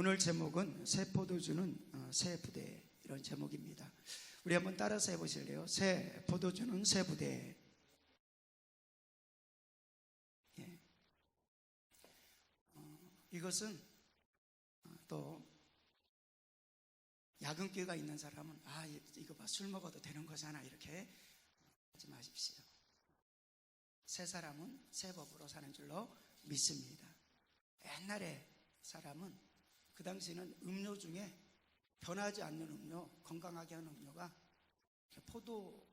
오늘 제목은 새 포도주는 새 부대, 이런 제목입니다. 우리 한번 따라서 해보실래요? 새 포도주는 새 부대. 예. 이것은 또 야근기가 있는 사람은 이거 봐, 술 먹어도 되는 거잖아, 이렇게 하지 마십시오. 새 사람은 새 법으로 사는 줄로 믿습니다. 옛날에 사람은 그 당시에는 음료 중에 변하지 않는 음료, 건강하게 하는 음료가 포도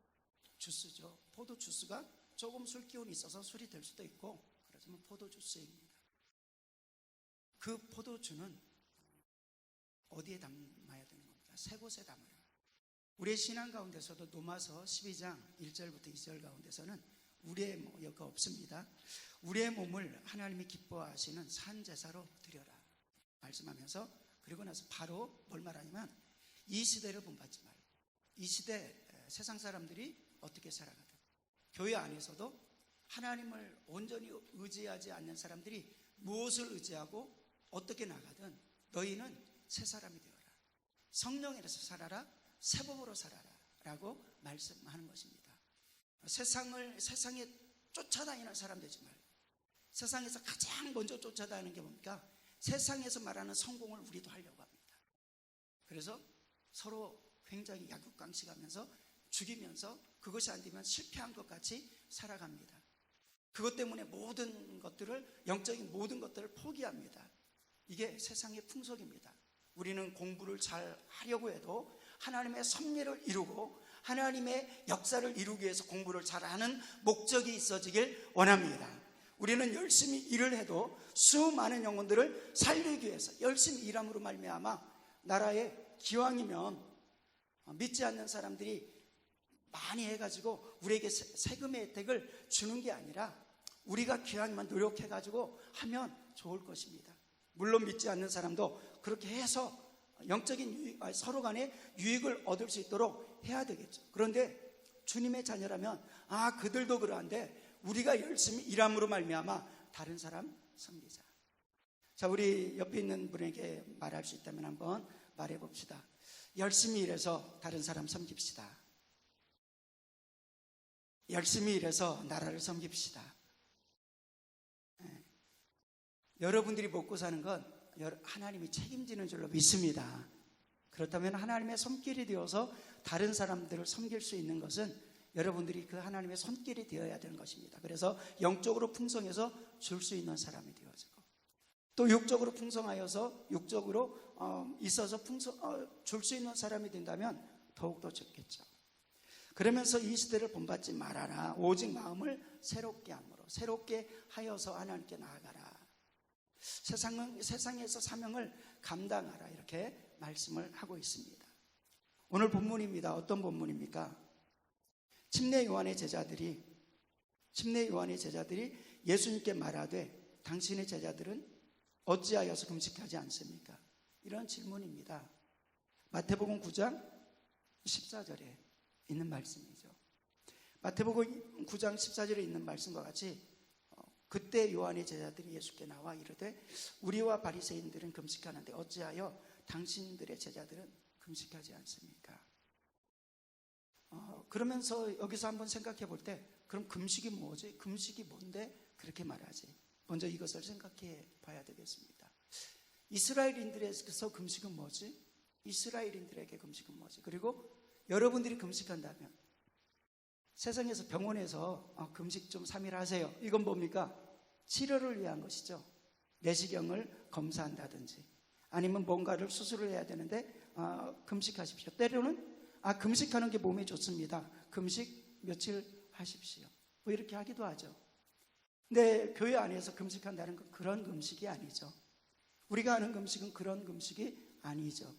주스죠. 포도 주스가 조금 술 기운이 있어서 술이 될 수도 있고, 그렇지만 포도 주스입니다. 그 포도주는 어디에 담아야 되는 겁니까? 세 곳에 담아요. 우리의 신앙 가운데서도 로마서 12장 1절부터 2절 가운데서는 우리의 여가 없습니다. 우리의 몸을 하나님이 기뻐하시는 산 제사로 드려라 말씀하면서, 그리고 나서 바로 뭘 말하냐면, 이 시대를 본받지 말고, 이 시대 세상 사람들이 어떻게 살아가든, 교회 안에서도 하나님을 온전히 의지하지 않는 사람들이 무엇을 의지하고 어떻게 나가든 너희는 새 사람이 되어라, 성령에서 살아라, 새 법으로 살아라 라고 말씀하는 것입니다. 세상에 쫓아다니는 사람 되지 말고, 세상에서 가장 먼저 쫓아다니는 게 뭡니까? 세상에서 말하는 성공을 우리도 하려고 합니다. 그래서 서로 굉장히 약육강식하면서 죽이면서 그것이 안 되면 실패한 것 같이 살아갑니다. 그것 때문에 모든 것들을, 영적인 모든 것들을 포기합니다. 이게 세상의 풍속입니다. 우리는 공부를 잘 하려고 해도 하나님의 섭리를 이루고 하나님의 역사를 이루기 위해서 공부를 잘하는 목적이 있어지길 원합니다. 우리는 열심히 일을 해도 수많은 영혼들을 살리기 위해서 열심히 일함으로 말미암아 나라의 기왕이면 믿지 않는 사람들이 많이 해가지고 우리에게 세금의 혜택을 주는 게 아니라 우리가 기왕이면 노력해가지고 하면 좋을 것입니다. 물론 믿지 않는 사람도 그렇게 해서 영적인 서로 간에 유익을 얻을 수 있도록 해야 되겠죠. 그런데 주님의 자녀라면 그들도 그러한데 우리가 열심히 일함으로 말미암아 다른 사람 섬기자. 자, 우리 옆에 있는 분에게 말할 수 있다면 한번 말해 봅시다. 열심히 일해서 다른 사람 섬깁시다. 열심히 일해서 나라를 섬깁시다. 여러분들이 먹고 사는 건 하나님이 책임지는 줄로 믿습니다. 그렇다면 하나님의 손길이 되어서 다른 사람들을 섬길 수 있는 것은 여러분들이 그 하나님의 손길이 되어야 되는 것입니다. 그래서 영적으로 풍성해서 줄 수 있는 사람이 되어지고, 또 육적으로 풍성하여서 육적으로 있어서 줄 수 있는 사람이 된다면 더욱더 좋겠죠. 그러면서 이 시대를 본받지 말아라. 오직 마음을 새롭게 함으로, 새롭게 하여서 하나님께 나아가라. 세상에서 사명을 감당하라, 이렇게 말씀을 하고 있습니다. 오늘 본문입니다. 어떤 본문입니까? 침례 요한의 제자들이 예수님께 말하되 당신의 제자들은 어찌하여서 금식하지 않습니까? 이런 질문입니다. 마태복음 9장 14절에 있는 말씀이죠. 마태복음 9장 14절에 있는 말씀과 같이 그때 요한의 제자들이 예수께 나와 이르되 우리와 바리새인들은 금식하는데 어찌하여 당신들의 제자들은 금식하지 않습니까? 그러면서 여기서 한번 생각해 볼 때, 그럼 금식이 뭐지? 금식이 뭔데 그렇게 말하지? 먼저 이것을 생각해 봐야 되겠습니다. 이스라엘인들에게서 금식은 뭐지? 이스라엘인들에게 금식은 뭐지? 그리고 여러분들이 금식한다면, 세상에서 병원에서 금식 좀 3일 하세요, 이건 뭡니까? 치료를 위한 것이죠. 내시경을 검사한다든지 아니면 뭔가를 수술을 해야 되는데 금식하십시오. 때로는 금식하는 게 몸에 좋습니다, 금식 며칠 하십시오, 뭐 이렇게 하기도 하죠. 근데 교회 안에서 금식한다는 건 그런 금식이 아니죠. 우리가 하는 금식은 그런 금식이 아니죠.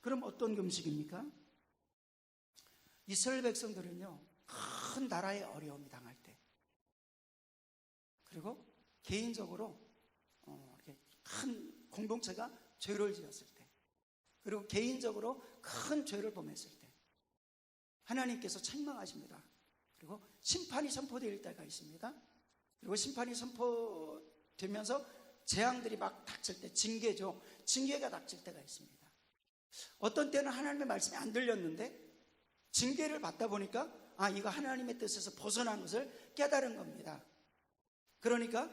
그럼 어떤 금식입니까? 이스라엘 백성들은요, 큰 나라의 어려움이 당할 때, 그리고 개인적으로 이렇게 큰 공동체가 죄를 지었을 때, 그리고 개인적으로 큰 죄를 범했을 때 하나님께서 책망하십니다. 그리고 심판이 선포될 때가 있습니다. 그리고 심판이 선포되면서 재앙들이 막 닥칠 때, 징계죠. 징계가 닥칠 때가 있습니다. 어떤 때는 하나님의 말씀이 안 들렸는데 징계를 받다 보니까 이거 하나님의 뜻에서 벗어난 것을 깨달은 겁니다. 그러니까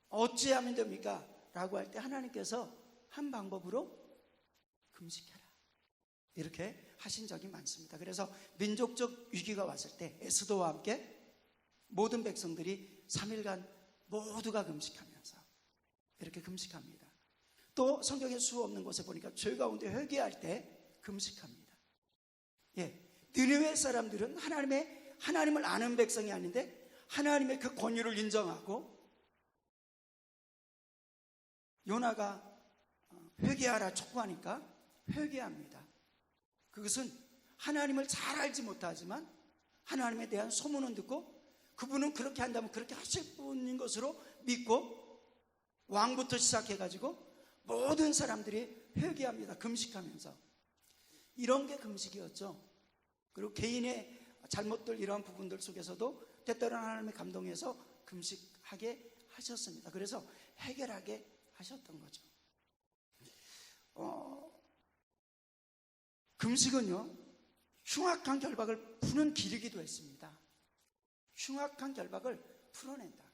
어찌하면 됩니까? 라고 할 때 하나님께서 한 방법으로 금식해라, 이렇게 하신 적이 많습니다. 그래서 민족적 위기가 왔을 때 에스더와 함께 모든 백성들이 3일간 모두가 금식하면서 이렇게 금식합니다. 또 성경에 수 없는 곳에 보니까 죄 가운데 회개할 때 금식합니다. 느느웨 사람들은 하나님을 아는 백성이 아닌데 하나님의 그 권위를 인정하고 요나가 회개하라 촉구하니까 회개합니다. 그것은 하나님을 잘 알지 못하지만 하나님에 대한 소문은 듣고 그분은 그렇게 한다면 그렇게 하실 분인 것으로 믿고 왕부터 시작해가지고 모든 사람들이 회개합니다. 금식하면서. 이런 게 금식이었죠. 그리고 개인의 잘못들, 이러한 부분들 속에서도 때때로는 하나님의 감동에서 금식하게 하셨습니다. 그래서 해결하게 하셨던 거죠. 금식은요, 흉악한 결박을 푸는 길이기도 했습니다. 흉악한 결박을 풀어낸다.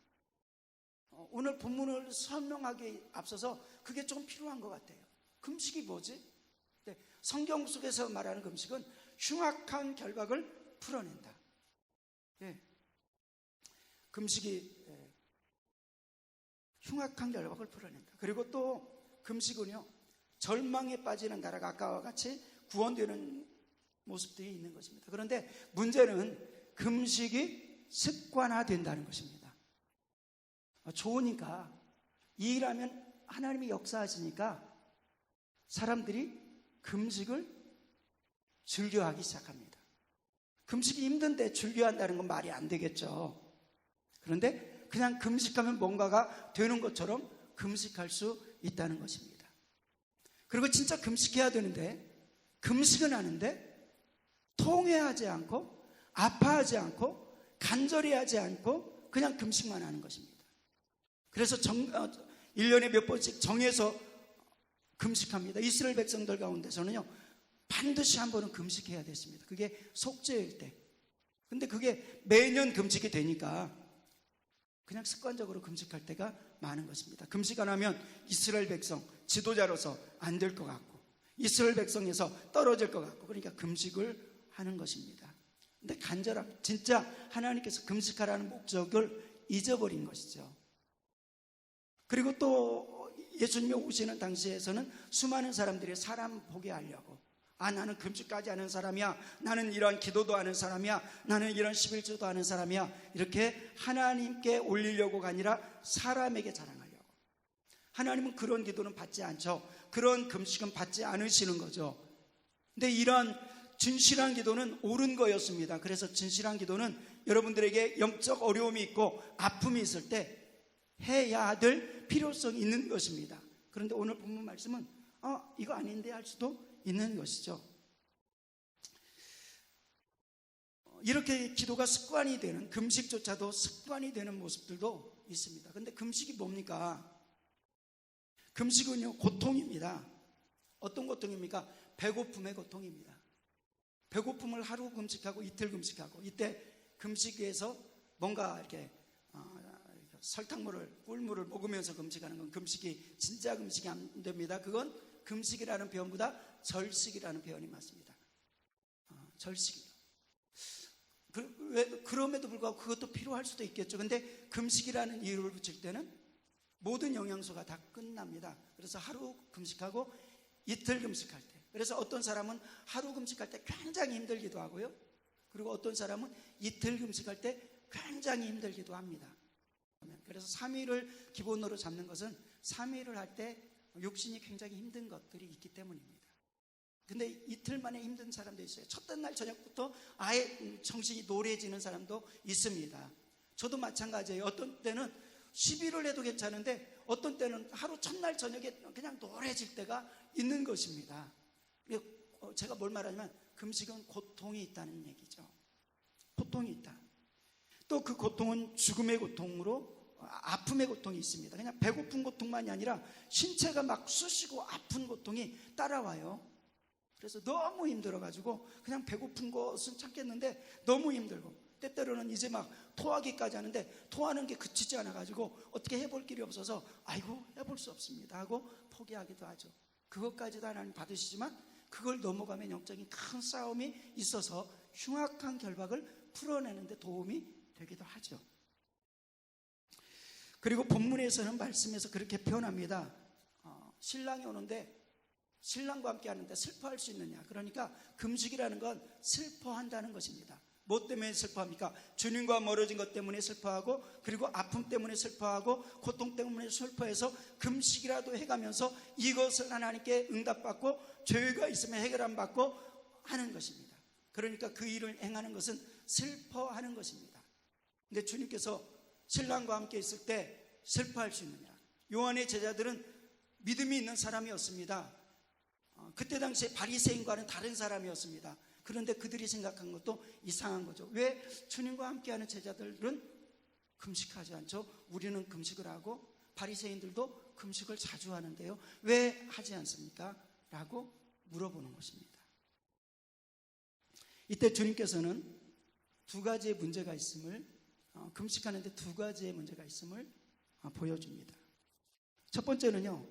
오늘 본문을 설명하기에 앞서서 그게 좀 필요한 것 같아요. 금식이 뭐지? 성경 속에서 말하는 금식은 흉악한 결박을 풀어낸다. 금식이 흉악한 결박을 풀어낸다. 그리고 또 금식은요, 절망에 빠지는 나라가 아까와 같이 구원되는 모습들이 있는 것입니다. 그런데 문제는 금식이 습관화된다는 것입니다. 좋으니까, 이 일하면 하나님이 역사하시니까 사람들이 금식을 즐겨하기 시작합니다. 금식이 힘든데 즐겨한다는 건 말이 안 되겠죠. 그런데 그냥 금식하면 뭔가가 되는 것처럼 금식할 수 있다는 것입니다. 그리고 진짜 금식해야 되는데 금식은 하는데 통회하지 않고 아파하지 않고 간절히 하지 않고 그냥 금식만 하는 것입니다. 그래서 1년에 몇 번씩 정해서 금식합니다. 이스라엘 백성들 가운데서는요, 반드시 한 번은 금식해야 됐습니다. 그게 속죄일 때. 근데 그게 매년 금식이 되니까 그냥 습관적으로 금식할 때가 많은 것입니다. 금식 안 하면 이스라엘 백성 지도자로서 안 될 것 같고 이스라엘 백성에서 떨어질 것 같고, 그러니까 금식을 하는 것입니다. 근데 진짜 하나님께서 금식하라는 목적을 잊어버린 것이죠. 그리고 또 예수님이 오시는 당시에서는 수많은 사람들이 사람 보게 하려고, 나는 금식까지 하는 사람이야, 나는 이런 기도도 하는 사람이야, 나는 이런 11조도 하는 사람이야, 이렇게 하나님께 올리려고가 아니라 사람에게 자랑하려고. 하나님은 그런 기도는 받지 않죠. 그런 금식은 받지 않으시는 거죠. 근데 이런 진실한 기도는 옳은 거였습니다. 그래서 진실한 기도는 여러분들에게 영적 어려움이 있고 아픔이 있을 때 해야 될 필요성이 있는 것입니다. 그런데 오늘 본문 말씀은 이거 아닌데 할 수도 있는 것이죠. 이렇게 기도가 습관이 되는, 금식조차도 습관이 되는 모습들도 있습니다. 그런데 금식이 뭡니까? 금식은요, 고통입니다. 어떤 고통입니까? 배고픔의 고통입니다. 배고픔을 하루 금식하고 이틀 금식하고, 이때 금식에서 뭔가 이렇게 설탕물을, 꿀물을 먹으면서 금식하는 건 금식이, 진짜 금식이 안 됩니다. 그건 금식이라는 표현보다 절식이라는 표현이 맞습니다. 절식이요. 그럼에도 불구하고 그것도 필요할 수도 있겠죠. 근데 금식이라는 이유를 붙일 때는 모든 영양소가 다 끝납니다. 그래서 하루 금식하고 이틀 금식할 때, 그래서 어떤 사람은 하루 금식할 때 굉장히 힘들기도 하고요, 그리고 어떤 사람은 이틀 금식할 때 굉장히 힘들기도 합니다. 그래서 3일을 기본으로 잡는 것은 3일을 할 때 육신이 굉장히 힘든 것들이 있기 때문입니다. 근데 이틀 만에 힘든 사람도 있어요. 첫째 날 저녁부터 아예 정신이 노래지는 사람도 있습니다. 저도 마찬가지예요. 어떤 때는 10일을 해도 괜찮은데 어떤 때는 하루 첫날 저녁에 그냥 노래질 때가 있는 것입니다. 제가 뭘 말하냐면 금식은 고통이 있다는 얘기죠. 고통이 있다. 또 그 고통은 죽음의 고통으로 아픔의 고통이 있습니다. 그냥 배고픈 고통만이 아니라 신체가 막 쑤시고 아픈 고통이 따라와요. 그래서 너무 힘들어가지고 그냥 배고픈 것은 참겠는데 너무 힘들고, 때때로는 이제 막 토하기까지 하는데 토하는 게 그치지 않아가지고 어떻게 해볼 길이 없어서 아이고 해볼 수 없습니다 하고 포기하기도 하죠. 그것까지도 하나님 받으시지만 그걸 넘어가면 영적인 큰 싸움이 있어서 흉악한 결박을 풀어내는데 도움이 되기도 하죠. 그리고 본문에서는 말씀에서 그렇게 표현합니다. 신랑이 오는데 신랑과 함께 하는데 슬퍼할 수 있느냐. 그러니까 금식이라는 건 슬퍼한다는 것입니다. 뭐 때문에 슬퍼합니까? 주님과 멀어진 것 때문에 슬퍼하고, 그리고 아픔 때문에 슬퍼하고, 고통 때문에 슬퍼해서 금식이라도 해가면서 이것을 하나님께 응답받고 죄가 있으면 해결 안 받고 하는 것입니다. 그러니까 그 일을 행하는 것은 슬퍼하는 것입니다. 근데 주님께서 신랑과 함께 있을 때 슬퍼할 수 있느냐. 요한의 제자들은 믿음이 있는 사람이었습니다. 그때 당시에 바리새인과는 다른 사람이었습니다. 그런데 그들이 생각한 것도 이상한 거죠. 왜 주님과 함께하는 제자들은 금식하지 않죠? 우리는 금식을 하고 바리새인들도 금식을 자주 하는데요, 왜 하지 않습니까? 라고 물어보는 것입니다. 이때 주님께서는 두 가지의 문제가 있음을, 금식하는데 두 가지의 문제가 있음을 보여줍니다. 첫 번째는요,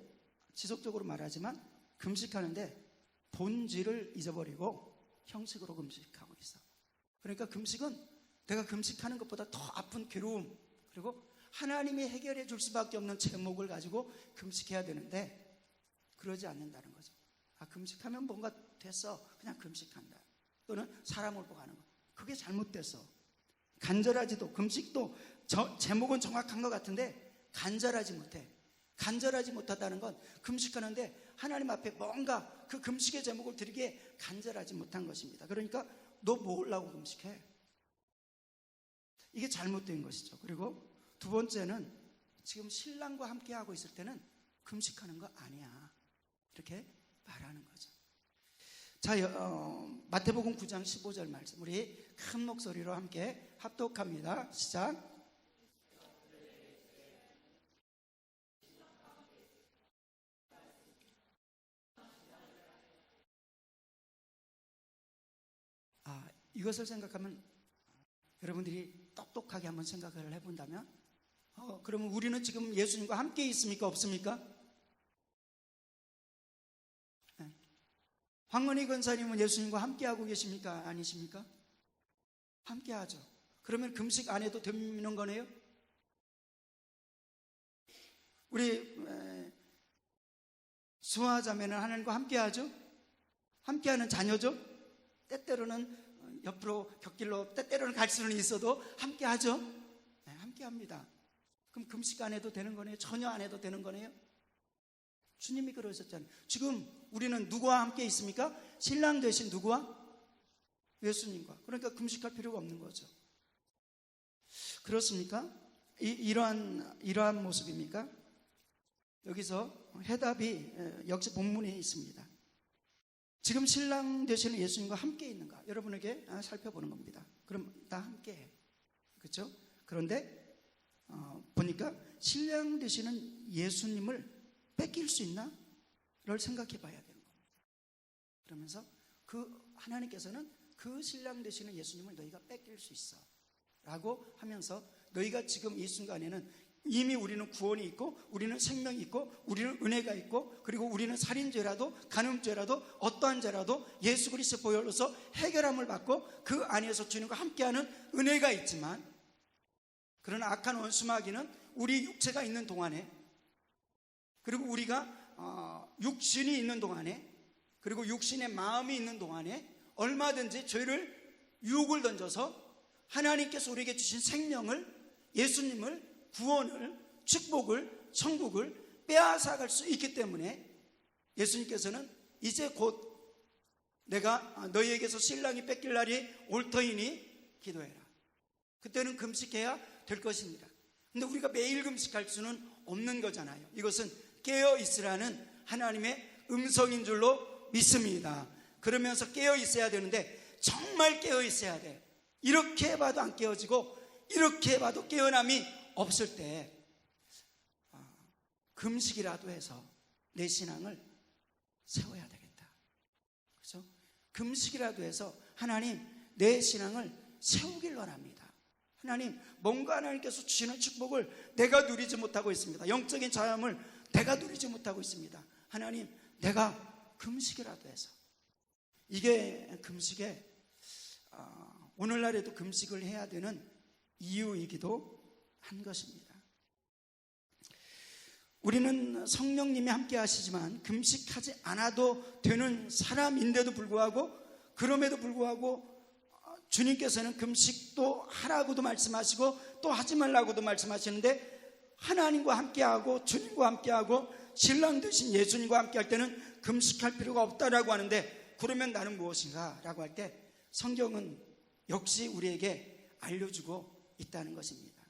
지속적으로 말하지만 금식하는데 본질을 잊어버리고 형식으로 금식하고 있어. 그러니까 금식은 내가 금식하는 것보다 더 아픈 괴로움, 그리고 하나님이 해결해 줄 수밖에 없는 제목을 가지고 금식해야 되는데 그러지 않는다는 거죠. 금식하면 뭔가 됐어, 그냥 금식한다. 또는 사람을 보고 하는 거, 그게 잘못됐어. 간절하지도, 금식도 제목은 정확한 것 같은데 간절하지 못해. 간절하지 못하다는 건 금식하는데 하나님 앞에 뭔가 그 금식의 제목을 드리기에 간절하지 못한 것입니다. 그러니까 너 뭐하려고 금식해? 이게 잘못된 것이죠. 그리고 두 번째는 지금 신랑과 함께 하고 있을 때는 금식하는 거 아니야, 이렇게 말하는 거죠. 자, 마태복음 9장 15절 말씀, 우리 큰 목소리로 함께 합독합니다. 시작. 이것을 생각하면, 여러분들이 똑똑하게 한번 생각을 해본다면, 그러면 우리는 지금 예수님과 함께 있습니까? 없습니까? 네. 황은희 권사님은 예수님과 함께 하고 계십니까? 아니십니까? 함께 하죠. 그러면 금식 안 해도 되는 거네요? 우리 수아자매는 하나님과 함께 하죠? 함께 하는 자녀죠? 때때로는 옆으로 곁길로 때때로는 갈 수는 있어도 함께 하죠? 네, 함께 합니다. 그럼 금식 안 해도 되는 거네요? 전혀 안 해도 되는 거네요? 주님이 그러셨잖아요. 지금 우리는 누구와 함께 있습니까? 신랑 대신 누구와? 예수님과. 그러니까 금식할 필요가 없는 거죠. 그렇습니까? 이러한 모습입니까? 여기서 해답이 역시 본문에 있습니다. 지금 신랑 되시는 예수님과 함께 있는가? 여러분에게 살펴보는 겁니다. 그럼 나 함께 해. 그렇죠? 그런데 보니까 신랑 되시는 예수님을 뺏길 수 있나? 를 생각해 봐야 되는 겁니다. 그러면서 하나님께서는 그 신랑 되시는 예수님을 너희가 뺏길 수 있어 라고 하면서, 너희가 지금 이 순간에는 이미 우리는 구원이 있고, 우리는 생명이 있고, 우리는 은혜가 있고, 그리고 우리는 살인죄라도 간음죄라도 어떠한 죄라도 예수 그리스도 보혈로서 해결함을 받고 그 안에서 주님과 함께하는 은혜가 있지만, 그러나 악한 원수마귀는 우리 육체가 있는 동안에, 그리고 우리가 육신이 있는 동안에, 그리고 육신의 마음이 있는 동안에 얼마든지 죄를 유혹을 던져서 하나님께서 우리에게 주신 생명을, 예수님을, 구원을, 축복을, 천국을 빼앗아갈 수 있기 때문에 예수님께서는 이제 곧 내가 너희에게서 신랑이 뺏길 날이 올 터이니 기도해라. 그때는 금식해야 될 것입니다. 근데 우리가 매일 금식할 수는 없는 거잖아요. 이것은 깨어 있으라는 하나님의 음성인 줄로 믿습니다. 그러면서 깨어 있어야 되는데 정말 깨어 있어야 돼. 이렇게 해봐도 안 깨어지고 이렇게 해봐도 깨어남이 없을 때 금식이라도 해서 내 신앙을 세워야 되겠다. 그렇죠? 금식이라도 해서 하나님 내 신앙을 세우길 원합니다. 하나님, 뭔가 하나님께서 주시는 축복을 내가 누리지 못하고 있습니다. 영적인 자유함을 내가 누리지 못하고 있습니다. 하나님, 내가 금식이라도 해서. 이게 금식의 오늘날에도 금식을 해야 되는 이유이기도 한 것입니다. 우리는 성령님이 함께 하시지만 금식하지 않아도 되는 사람인데도 불구하고, 그럼에도 불구하고 주님께서는 금식도 하라고도 말씀하시고 또 하지 말라고도 말씀하시는데, 하나님과 함께하고 주님과 함께하고 신랑 되신 예수님과 함께할 때는 금식할 필요가 없다라고 하는데, 그러면 나는 무엇인가? 라고 할 때 성경은 역시 우리에게 알려주고 있다는 것입니다.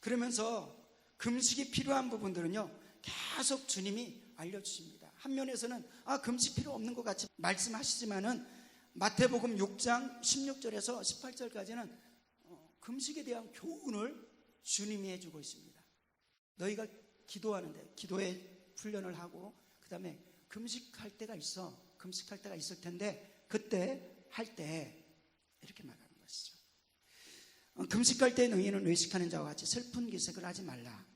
그러면서 금식이 필요한 부분들은요, 계속 주님이 알려주십니다. 한 면에서는 금식 필요 없는 것 같이 말씀하시지만은 마태복음 6장 16절에서 18절까지는 금식에 대한 교훈을 주님이 해주고 있습니다. 너희가 기도하는데 기도의 훈련을 하고 그 다음에 금식할 때가 있어. 금식할 때가 있을 텐데 그때 할 때 이렇게 말하는 것이죠. 금식할 때 너희는 외식하는 자와 같이 슬픈 기색을 하지 말라.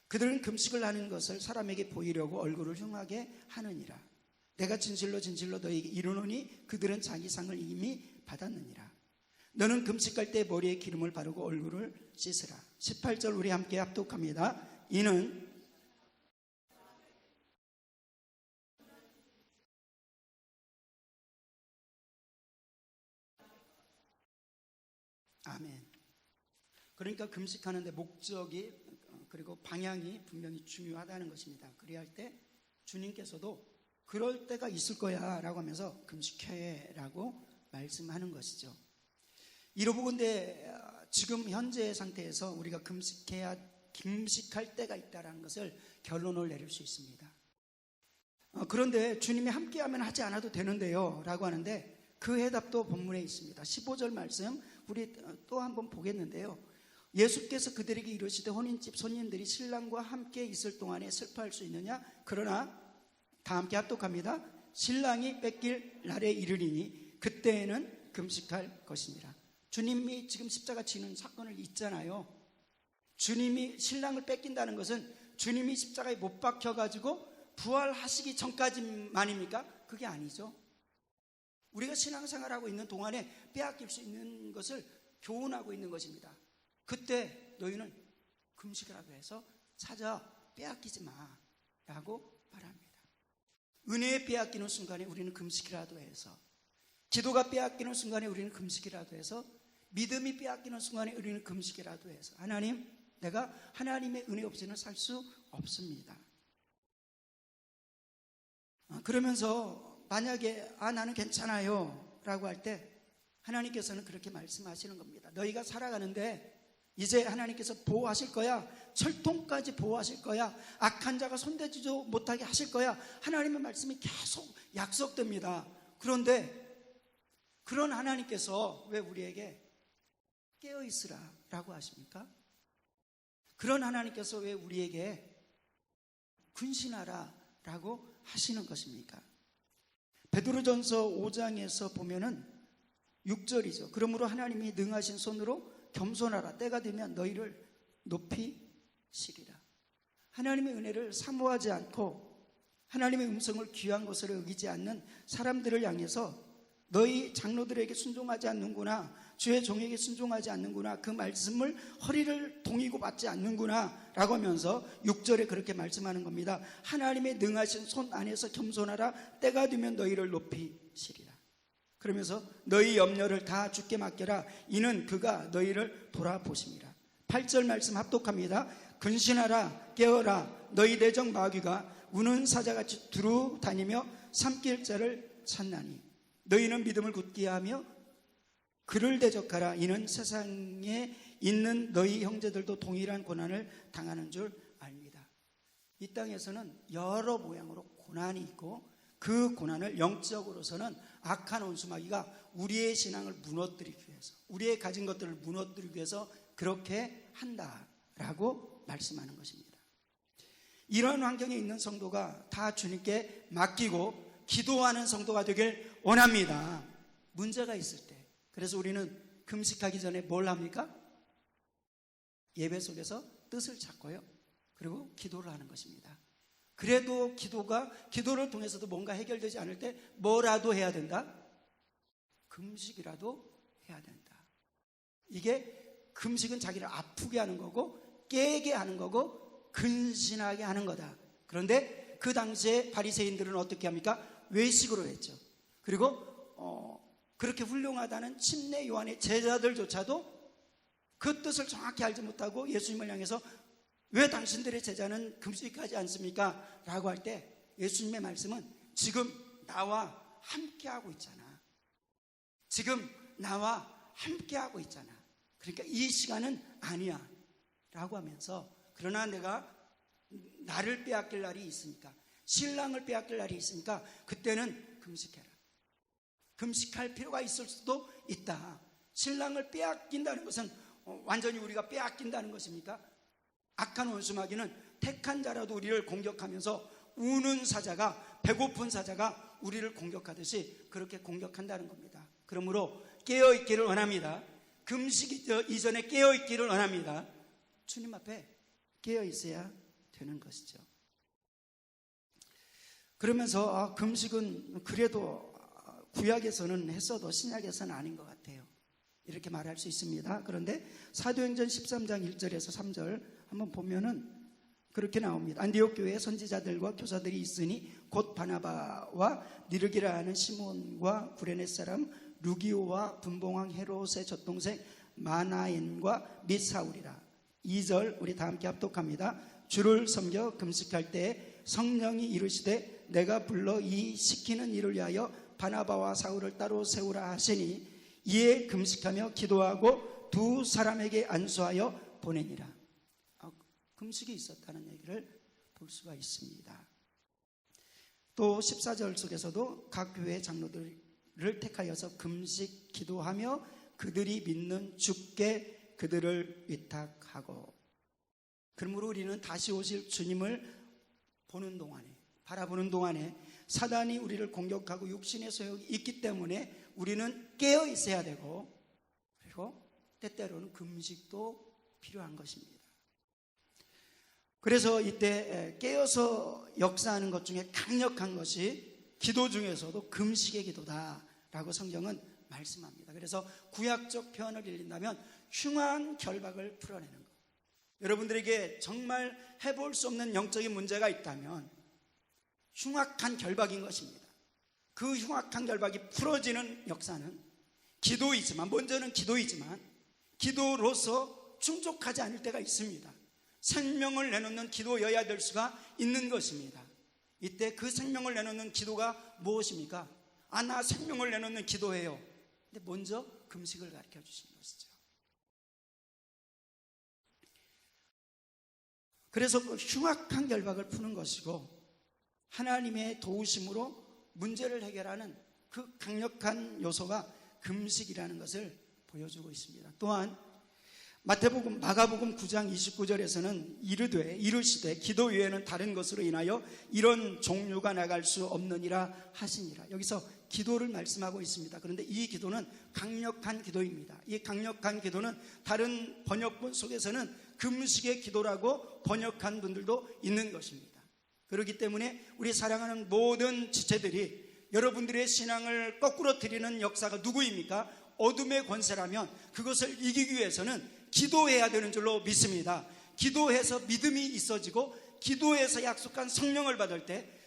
그들은 금식을 하는 것을 사람에게 보이려고 얼굴을 흉하게 하느니라. 내가 진실로 진실로 너희에게 이르노니 그들은 자기 상을 이미 받았느니라. 너는 금식할 때 머리에 기름을 바르고 얼굴을 씻으라. 18절 우리 함께 합독합니다. 이는 아멘. 그러니까 금식하는데 목적이 그리고 방향이 분명히 중요하다는 것입니다. 그래야 할 때 주님께서도 그럴 때가 있을 거야 라고 하면서 금식해 라고 말씀하는 것이죠. 이러보건대 지금 현재 상태에서 우리가 금식할 때가 있다는 것을 결론을 내릴 수 있습니다. 그런데 주님이 함께하면 하지 않아도 되는데요 라고 하는데, 그 해답도 본문에 있습니다. 15절 말씀 우리 또 한번 보겠는데요. 예수께서 그들에게 이르시되 혼인집 손님들이 신랑과 함께 있을 동안에 슬퍼할 수 있느냐? 그러나 다 함께 합독합니다. 신랑이 뺏길 날에 이르리니 그때에는 금식할 것이니라. 주님이 지금 십자가 지는 사건을 잊잖아요. 주님이 신랑을 뺏긴다는 것은 주님이 십자가에 못 박혀가지고 부활하시기 전까지만입니까? 그게 아니죠. 우리가 신앙생활하고 있는 동안에 빼앗길 수 있는 것을 교훈하고 있는 것입니다. 그때 너희는 금식이라도 해서 찾아 빼앗기지 마 라고 말합니다. 은혜에 빼앗기는 순간에 우리는 금식이라도 해서, 기도가 빼앗기는 순간에 우리는 금식이라도 해서, 믿음이 빼앗기는 순간에 우리는 금식이라도 해서, 하나님, 내가 하나님의 은혜 없이는 살 수 없습니다. 그러면서 만약에 나는 괜찮아요 라고 할 때 하나님께서는 그렇게 말씀하시는 겁니다. 너희가 살아가는데 이제 하나님께서 보호하실 거야. 철통까지 보호하실 거야. 악한 자가 손대지도 못하게 하실 거야. 하나님의 말씀이 계속 약속됩니다. 그런데 그런 하나님께서 왜 우리에게 깨어있으라 라고 하십니까? 그런 하나님께서 왜 우리에게 근신하라 라고 하시는 것입니까? 베드로전서 5장에서 보면은 6절이죠. 그러므로 하나님이 능하신 손으로 겸손하라. 때가 되면 너희를 높이시리라. 하나님의 은혜를 사모하지 않고 하나님의 음성을 귀한 것으로 여기지 않는 사람들을 향해서 너희 장로들에게 순종하지 않는구나, 주의 종에게 순종하지 않는구나, 그 말씀을 허리를 동이고 받지 않는구나 라고 하면서 6절에 그렇게 말씀하는 겁니다. 하나님의 능하신 손 안에서 겸손하라. 때가 되면 너희를 높이시리라. 그러면서 너희 염려를 다 주께 맡겨라. 이는 그가 너희를 돌아보심이라. 8절 말씀 합독합니다. 근신하라. 깨어라. 너희 내적 마귀가 우는 사자같이 두루 다니며 삼킬 자를 찾나니 너희는 믿음을 굳게 하며 그를 대적하라. 이는 세상에 있는 너희 형제들도 동일한 고난을 당하는 줄 압니다. 이 땅에서는 여러 모양으로 고난이 있고, 그 고난을 영적으로서는 악한 원수마귀가 우리의 신앙을 무너뜨리기 위해서, 우리의 가진 것들을 무너뜨리기 위해서 그렇게 한다라고 말씀하는 것입니다. 이런 환경에 있는 성도가 다 주님께 맡기고 기도하는 성도가 되길 원합니다. 문제가 있을 때. 그래서 우리는 금식하기 전에 뭘 합니까? 예배 속에서 뜻을 찾고요. 그리고 기도를 하는 것입니다. 그래도 기도를 통해서도 뭔가 해결되지 않을 때 뭐라도 해야 된다? 금식이라도 해야 된다. 이게 금식은 자기를 아프게 하는 거고 깨게 하는 거고 근신하게 하는 거다. 그런데 그 당시에 바리새인들은 어떻게 합니까? 외식으로 했죠. 그리고 그렇게 훌륭하다는 침례 요한의 제자들조차도 그 뜻을 정확히 알지 못하고 예수님을 향해서 왜 당신들의 제자는 금식하지 않습니까? 라고 할 때 예수님의 말씀은 지금 나와 함께하고 있잖아. 지금 나와 함께하고 있잖아. 그러니까 이 시간은 아니야 라고 하면서 그러나 내가 나를 빼앗길 날이 있으니까, 신랑을 빼앗길 날이 있으니까 그때는 금식해라. 금식할 필요가 있을 수도 있다. 신랑을 빼앗긴다는 것은 완전히 우리가 빼앗긴다는 것입니까? 악한 원수마귀는 택한 자라도 우리를 공격하면서 우는 사자가, 배고픈 사자가 우리를 공격하듯이 그렇게 공격한다는 겁니다. 그러므로 깨어있기를 원합니다. 금식 이전에 깨어있기를 원합니다. 주님 앞에 깨어있어야 되는 것이죠. 그러면서 금식은 그래도 구약에서는 했어도 신약에서는 아닌 것 같아요. 이렇게 말할 수 있습니다. 그런데 사도행전 13장 1절에서 3절 한번 보면은 그렇게 나옵니다. 안디옥 교회에 선지자들과 교사들이 있으니 곧 바나바와 니르기라 하는 시몬과 구레네 사람 루기오와 분봉왕 헤롯의 젖동생 마나엔과 및 사울이라. 2절 우리 다 함께 합독합니다. 주를 섬겨 금식할 때 성령이 이르시되 내가 불러 이 시키는 일을 위하여 바나바와 사울을 따로 세우라 하시니 이에 금식하며 기도하고 두 사람에게 안수하여 보내니라. 금식이 있었다는 얘기를 볼 수가 있습니다. 또 14절 속에서도 각 교회 장로들을 택하여서 금식 기도하며 그들이 믿는 주께 그들을 위탁하고. 그러므로 우리는 다시 오실 주님을 보는 동안에, 바라보는 동안에 사단이 우리를 공격하고 육신의 소욕이 있기 때문에 우리는 깨어 있어야 되고, 그리고 때때로는 금식도 필요한 것입니다. 그래서 이때 깨어서 역사하는 것 중에 강력한 것이 기도 중에서도 금식의 기도다라고 성경은 말씀합니다. 그래서 구약적 표현을 빌린다면 흉한 결박을 풀어내는 것. 여러분들에게 정말 해볼 수 없는 영적인 문제가 있다면 흉악한 결박인 것입니다. 그 흉악한 결박이 풀어지는 역사는 기도이지만, 먼저는 기도이지만 기도로서 충족하지 않을 때가 있습니다. 생명을 내놓는 기도여야 될 수가 있는 것입니다. 이때 그 생명을 내놓는 기도가 무엇입니까? 나 생명을 내놓는 기도예요. 근데 먼저 금식을 가르쳐 주신 것이죠. 그래서 그 흉악한 결박을 푸는 것이고 하나님의 도우심으로 문제를 해결하는 그 강력한 요소가 금식이라는 것을 보여주고 있습니다. 또한 마태복음, 마가복음 9장 29절에서는 이르시되 기도 외에는 다른 것으로 인하여 이런 종류가 나갈 수 없느니라 하시니라. 여기서 기도를 말씀하고 있습니다. 그런데 이 기도는 강력한 기도입니다. 이 강력한 기도는 다른 번역본 속에서는 금식의 기도라고 번역한 분들도 있는 것입니다. 그렇기 때문에 우리 사랑하는 모든 지체들이 여러분들의 신앙을 거꾸로 드리는 역사가 누구입니까? 어둠의 권세라면 그것을 이기기 위해서는 기도해야 되는 줄로 믿습니다. 기도해서 믿음이 있어지고 기도해서 약속한 성령을 받을 때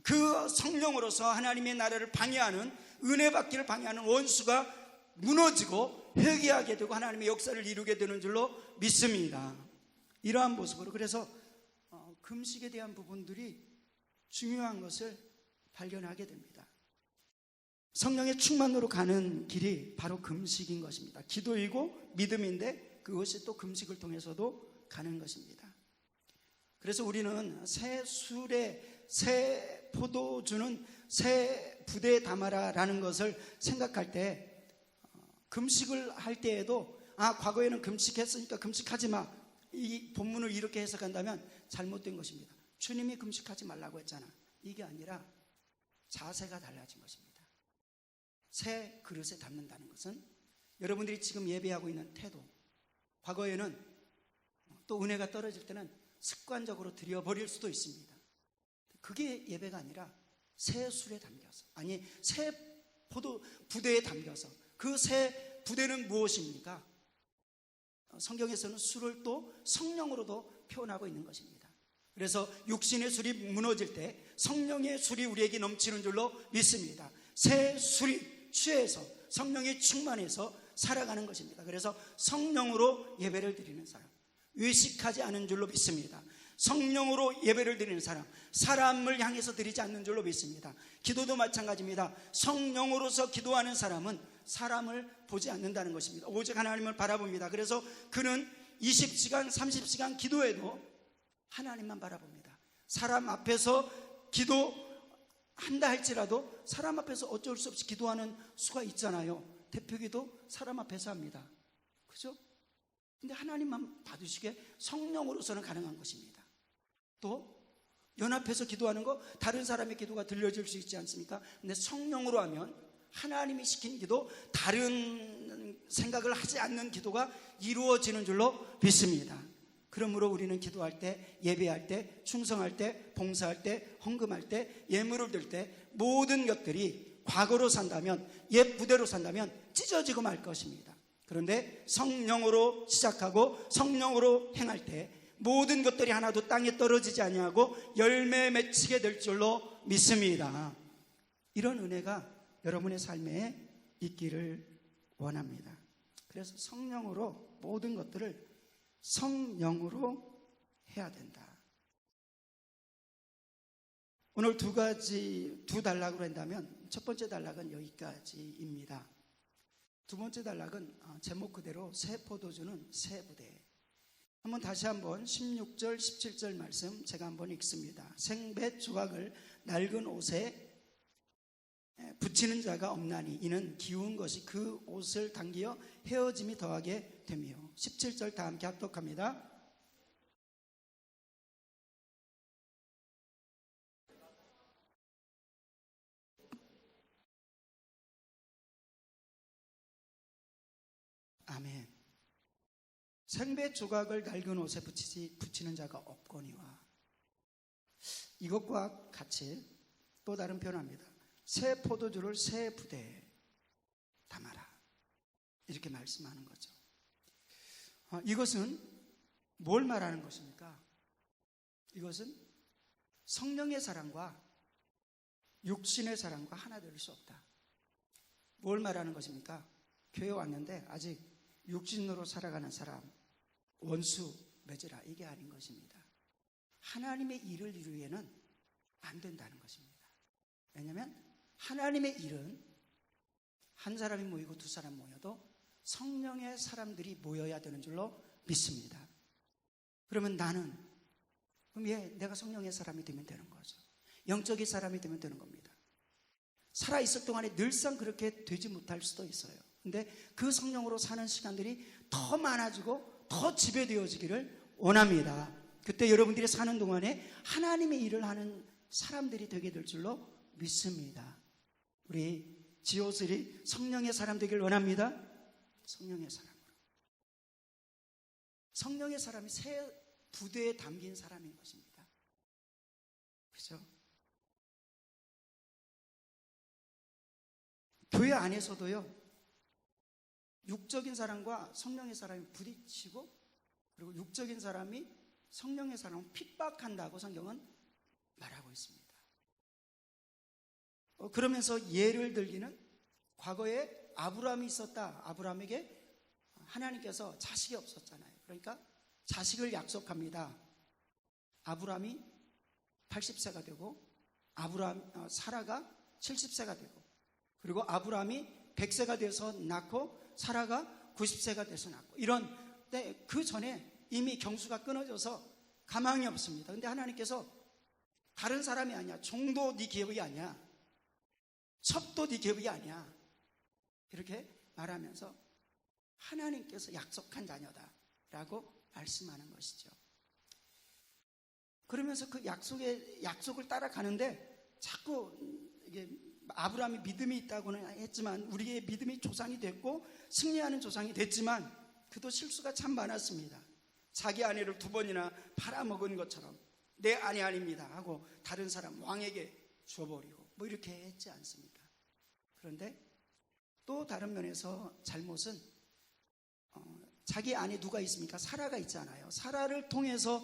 그 성령으로서 하나님의 나라를 방해하는, 은혜 받기를 방해하는 원수가 무너지고 회개하게 되고 하나님의 역사를 이루게 되는 줄로 믿습니다. 이러한 모습으로 그래서 금식에 대한 부분들이 중요한 것을 발견하게 됩니다. 성령의 충만으로 가는 길이 바로 금식인 것입니다. 기도이고 믿음인데 그것이 또 금식을 통해서도 가는 것입니다. 그래서 우리는 새 술에 새 포도주는 새 부대에 담아라 라는 것을 생각할 때 금식을 할 때에도 과거에는 금식했으니까 금식하지 마, 이 본문을 이렇게 해석한다면 잘못된 것입니다. 주님이 금식하지 말라고 했잖아. 이게 아니라 자세가 달라진 것입니다. 새 그릇에 담는다는 것은 여러분들이 지금 예배하고 있는 태도, 과거에는 또 은혜가 떨어질 때는 습관적으로 드려버릴 수도 있습니다. 그게 예배가 아니라 새 술에 담겨서, 아니 새 포도 부대에 담겨서, 그 새 부대는 무엇입니까? 성경에서는 술을 또 성령으로도 표현하고 있는 것입니다. 그래서 육신의 술이 무너질 때 성령의 술이 우리에게 넘치는 줄로 믿습니다. 새 술이 취해서 성령이 충만해서 살아가는 것입니다. 그래서 성령으로 예배를 드리는 사람, 외식하지 않은 줄로 믿습니다. 성령으로 예배를 드리는 사람, 사람을 향해서 드리지 않는 줄로 믿습니다. 기도도 마찬가지입니다. 성령으로서 기도하는 사람은 사람을 보지 않는다는 것입니다. 오직 하나님을 바라봅니다. 그래서 그는 20시간, 30시간 기도해도 하나님만 바라봅니다. 사람 앞에서 기도한다 할지라도 사람 앞에서 어쩔 수 없이 기도하는 수가 있잖아요. 대표기도 사람 앞에서 합니다. 그죠? 근데 하나님만 받으시게 성령으로서는 가능한 것입니다. 또 연합해서 기도하는 거, 다른 사람의 기도가 들려질 수 있지 않습니까? 근데 성령으로 하면 하나님이 시킨 기도, 다른 생각을 하지 않는 기도가 이루어지는 줄로 믿습니다. 그러므로 우리는 기도할 때, 예배할 때, 충성할 때, 봉사할 때, 헌금할 때, 예물을 들 때 모든 것들이 과거로 산다면, 옛 부대로 산다면 찢어지고 말 것입니다. 그런데 성령으로 시작하고 성령으로 행할 때 모든 것들이 하나도 땅에 떨어지지 아니하고 열매 맺히게 될 줄로 믿습니다. 이런 은혜가 여러분의 삶에 있기를 원합니다. 그래서 성령으로 모든 것들을 성령으로 해야 된다. 오늘 두 단락으로 한다면 첫 번째 단락은 여기까지입니다. 두 번째 단락은 제목 그대로 새 포도주는 새 부대. 다시 한번 16절 17절 말씀 제가 한번 읽습니다. 생배 조각을 낡은 옷에 붙이는 자가 없나니 이는 기운 것이 그 옷을 당기어 헤어짐이 더하게 되며. 17절 다 함께 합독합니다. 아멘. 생배 조각을 낡은 옷에 붙이는 자가 없거니와. 이것과 같이 또 다른 표현합니다. 새 포도주를 새 부대에 담아라, 이렇게 말씀하는 거죠. 이것은 뭘 말하는 것입니까? 이것은 성령의 사랑과 육신의 사랑과 하나 될 수 없다. 뭘 말하는 것입니까? 교회 왔는데 아직 육신으로 살아가는 사람 원수 맺으라, 이게 아닌 것입니다. 하나님의 일을 이루기에는 안 된다는 것입니다. 왜냐하면 하나님의 일은 한 사람이 모이고 두 사람 모여도 성령의 사람들이 모여야 되는 줄로 믿습니다. 그러면 그럼 내가 성령의 사람이 되면 되는 거죠. 영적인 사람이 되면 되는 겁니다. 살아있을 동안에 늘상 그렇게 되지 못할 수도 있어요. 근데 그 성령으로 사는 시간들이 더 많아지고 더 지배되어지기를 원합니다. 그때 여러분들이 사는 동안에 하나님의 일을 하는 사람들이 되게 될 줄로 믿습니다. 우리 지오슬이 성령의 사람 되길 원합니다. 성령의 사람으로. 성령의 사람이 새 부대에 담긴 사람인 것입니다. 그죠? 교회 안에서도요, 육적인 사람과 성령의 사람이 부딪히고, 그리고 육적인 사람이 성령의 사람을 핍박한다고 성경은 말하고 있습니다. 그러면서 예를 들기는 과거에 아브라함이 있었다. 아브라함에게 하나님께서 자식이 없었잖아요. 그러니까 자식을 약속합니다. 아브라함이 80세가 되고 사라가 70세가 되고, 그리고 아브라함이 100세가 돼서 낳고 사라가 90세가 돼서 낳고, 이런데 그 전에 이미 경수가 끊어져서 가망이 없습니다. 근데 하나님께서 다른 사람이 아니야, 종도 네 기업이 아니야, 첩도 네 기업이 아니야, 이렇게 말하면서 하나님께서 약속한 자녀다 라고 말씀하는 것이죠. 그러면서 그 약속을 따라가는데 자꾸 이게 아브라함이 믿음이 있다고는 했지만, 우리의 믿음이 조상이 됐고 승리하는 조상이 됐지만, 그도 실수가 참 많았습니다. 자기 아내를 2번이나 팔아먹은 것처럼 내 아내 아닙니다 하고 다른 사람 왕에게 줘버리고 뭐 이렇게 했지 않습니까? 그런데 또 다른 면에서 잘못은 자기 안에 누가 있습니까? 사라가 있잖아요. 사라를 통해서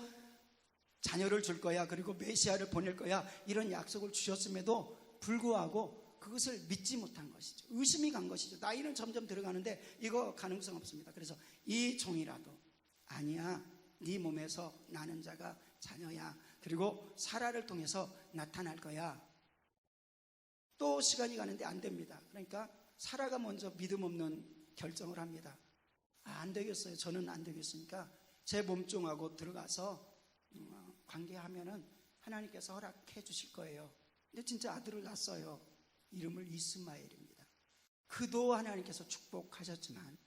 자녀를 줄 거야, 그리고 메시아를 보낼 거야, 이런 약속을 주셨음에도 불구하고 그것을 믿지 못한 것이죠. 의심이 간 것이죠. 나이는 점점 들어가는데 이거 가능성 없습니다. 그래서 이 종이라도 아니야, 네 몸에서 나는 자가 자녀야, 그리고 사라를 통해서 나타날 거야. 또 시간이 가는데 안 됩니다. 그러니까 사라가 먼저 믿음 없는 결정을 합니다. 안 되겠어요. 저는 안 되겠으니까 제 몸종하고 들어가서 관계하면은 하나님께서 허락해 주실 거예요. 근데 진짜 아들을 낳았어요. 이름을 이스마엘입니다. 그도 하나님께서 축복하셨지만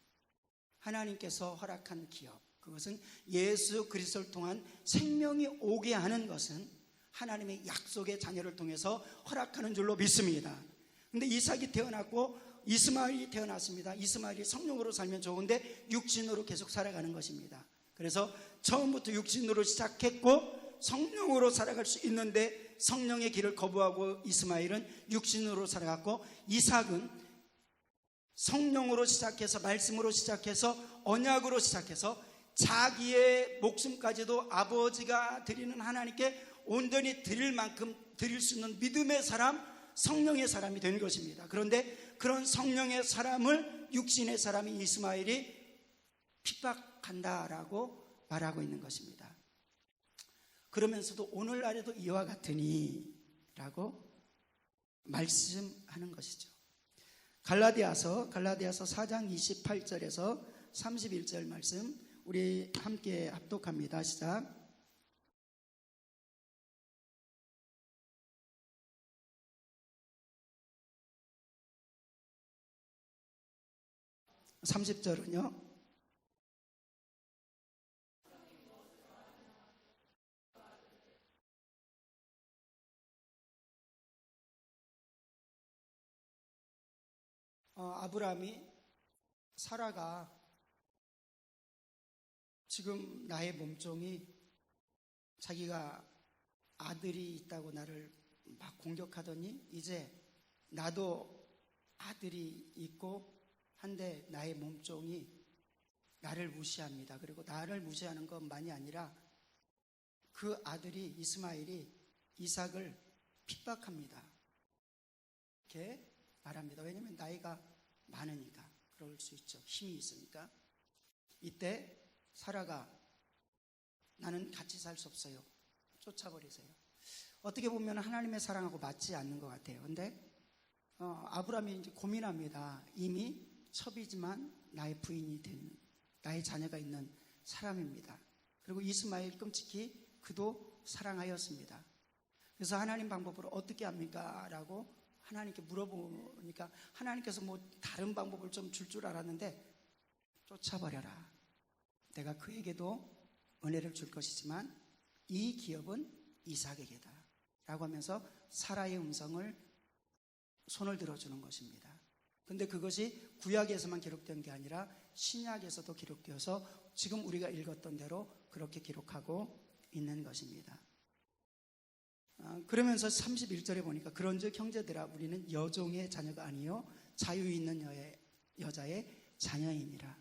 하나님께서 허락한 기업, 그것은 예수 그리스도를 통한 생명이 오게 하는 것은 하나님의 약속의 자녀를 통해서 허락하는 줄로 믿습니다. 근데 이삭이 태어났고 이스마엘이 태어났습니다. 이스마엘이 성령으로 살면 좋은데 육신으로 계속 살아가는 것입니다. 그래서 처음부터 육신으로 시작했고 성령으로 살아갈 수 있는데 성령의 길을 거부하고 이스마엘은 육신으로 살아갔고, 이삭은 성령으로 시작해서 말씀으로 시작해서 언약으로 시작해서 자기의 목숨까지도 아버지가 드리는 하나님께 온전히 드릴 만큼 드릴 수 있는 믿음의 사람, 성령의 사람이 되는 것입니다. 그런데 그런 성령의 사람을 육신의 사람인 이스마엘이 핍박한다라고 말하고 있는 것입니다. 그러면서도 오늘날에도 이와 같으니 라고 말씀하는 것이죠. 갈라디아서 4장 28절에서 31절 말씀 우리 함께 합독합니다. 시작. (30절은요) 아브라함이 사라가 지금 나의 몸종이 자기가 아들이 있다고 나를 막 공격하더니 이제 나도 아들이 있고 한데 나의 몸종이 나를 무시합니다. 그리고 나를 무시하는 것만이 아니라 그 아들이 이스마엘이 이삭을 핍박합니다. 이렇게 말합니다. 왜냐하면 나이가 많으니까 그럴 수 있죠. 힘이 있으니까. 이때 사라가 나는 같이 살 수 없어요. 쫓아버리세요. 어떻게 보면 하나님의 사랑하고 맞지 않는 것 같아요. 근데 아브라함이 이제 고민합니다. 이미 첩이지만 나의 부인이 된 나의 자녀가 있는 사람입니다. 그리고 이스마엘 끔찍히 그도 사랑하였습니다. 그래서 하나님 방법으로 어떻게 합니까? 라고 하나님께 물어보니까 하나님께서 뭐 다른 방법을 좀 줄 줄 알았는데 쫓아버려라. 내가 그에게도 은혜를 줄 것이지만 이 기업은 이삭에게다 라고 하면서 사라의 음성을 손을 들어주는 것입니다. 근데 그것이 구약에서만 기록된 게 아니라 신약에서도 기록되어서 지금 우리가 읽었던 대로 그렇게 기록하고 있는 것입니다. 그러면서 31절에 보니까 그런즉 형제들아 우리는 여종의 자녀가 아니요 자유 있는 여자의 자녀이니라.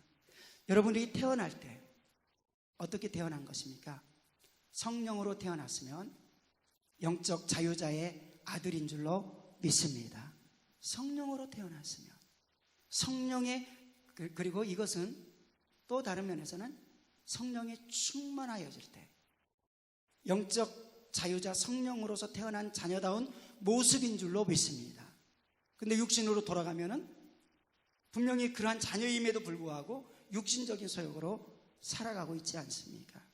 여러분이 태어날 때 어떻게 태어난 것입니까? 성령으로 태어났으면 영적 자유자의 아들인 줄로 믿습니다. 성령으로 태어났으면 성령의, 그리고 이것은 또 다른 면에서는 성령에 충만하여질 때 영적 자유자 성령으로서 태어난 자녀다운 모습인 줄로 믿습니다. 근데 육신으로 돌아가면은 분명히 그러한 자녀임에도 불구하고 육신적인 소욕으로 살아가고 있지 않습니까?